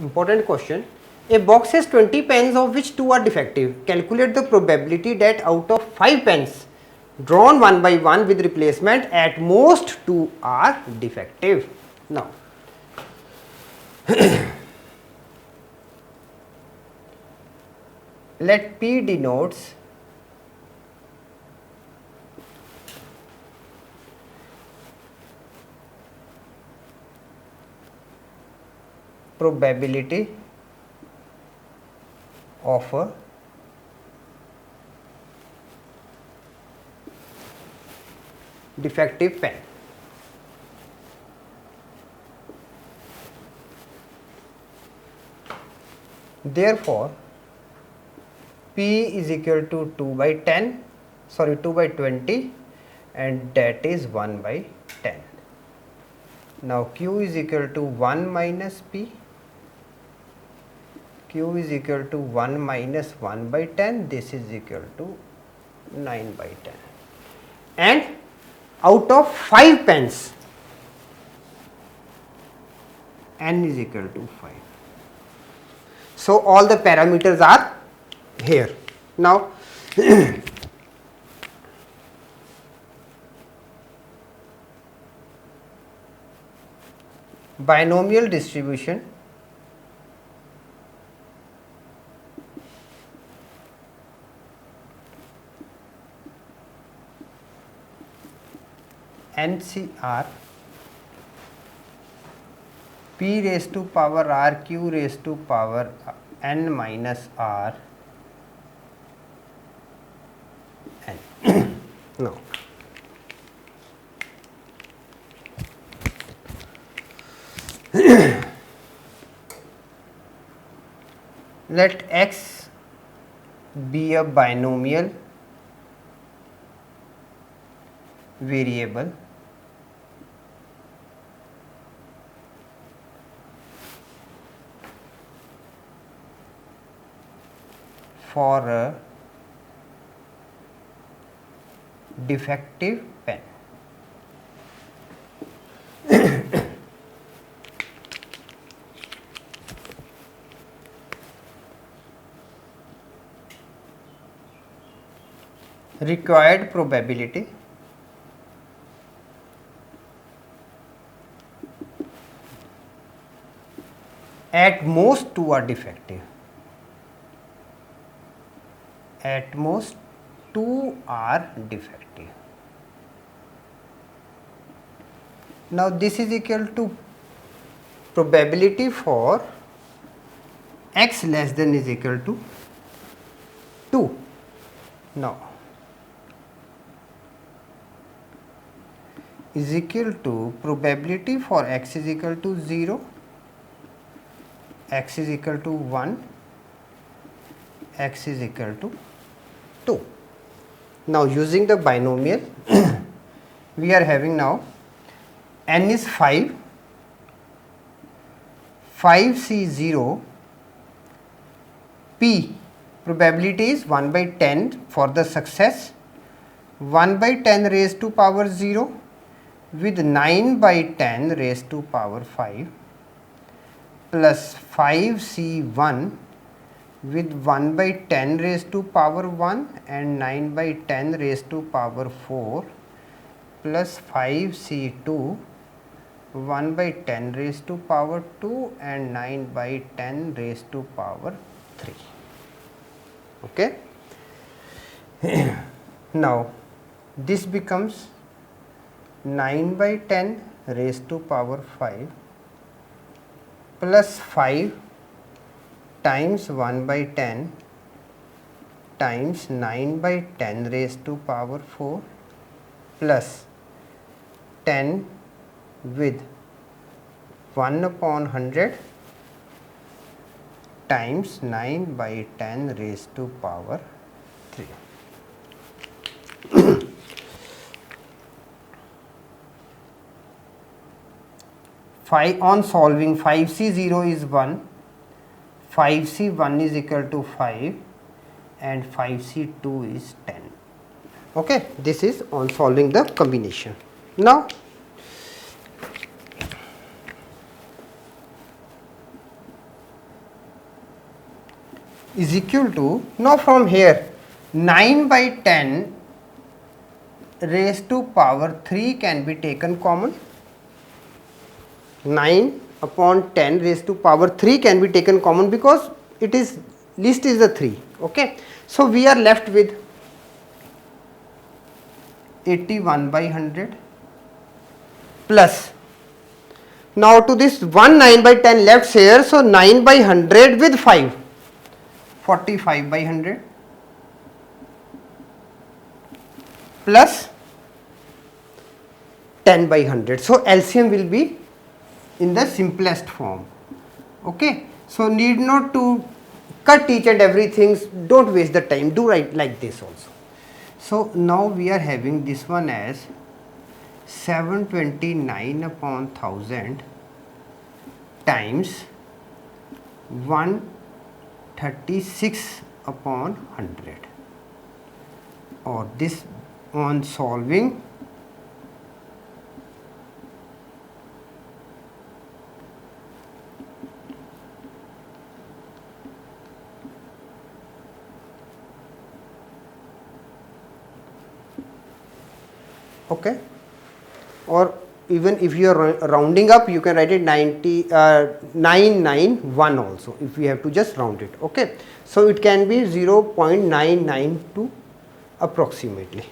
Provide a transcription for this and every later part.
Important question. A box has 20 pens of which 2 are defective. Calculate the probability that out of 5 pens drawn one by one with replacement, at most 2 are defective. Now, let P denotes probability of a defective pen. Therefore, P is equal to 2 by 10, sorry 2 by 20, and that is 1 by 10. Now Q is equal to 1 minus P. Q is equal to 1 minus 1 by 10, this is equal to 9 by 10. And out of 5 pens, N is equal to 5. So all the parameters are here. Now, binomial distribution NCR P raised to power R Q raised to power N minus R N. Now, let X be a binomial variable for a defective pen. Required probability at most 2 are defective. At most 2 are defective. Now this is equal to probability for x less than is equal to 2. Now is equal to probability for x is equal to 0, x is equal to 1, x is equal to 2. Now using the binomial we are having now n is 5, 5C0, P probability is 1 by 10 for the success, 1 by 10 raised to power 0 with 9 by 10 raised to power 5 plus 5C1 with 1 by 10 raised to power 1 and 9 by 10 raised to power 4 plus 5C2 1 by 10 raised to power 2 and 9 by 10 raised to power 3. Okay. Now this becomes 9 by 10 raised to power 5 plus 5 times 1 by 10 times 9 by 10 raised to power 4 plus 10 with 1 upon 100 times 9 by 10 raised to power 3. On solving 5C0 is 1, 5C1 is equal to 5 and 5C2 is 10. Okay, this is on solving the combination. Now is equal to, now from here 9 by 10 raised to power 3 can be taken common. 9 upon 10 raised to power 3 can be taken common because it is least is the 3. Okay. So, we are left with 81 by 100 plus, now to this 1 9 by 10 left here. So, 9 by 100 with 5, 45 by 100 plus 10 by 100. So, LCM will be in the simplest form. Okay. So, need not to cut each and everything, do not waste the time, do write like this also. So, now we are having this one as 729 upon 1000 times 136 upon 100, or this on solving okay, or even if you are rounding up, you can write it 991 also if we have to just round it. Okay. So, it can be 0.992 approximately.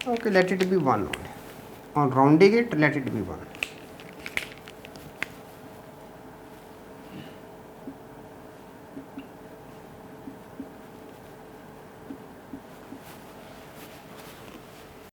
Okay, let it be 1 only. On rounding it, let it be 1.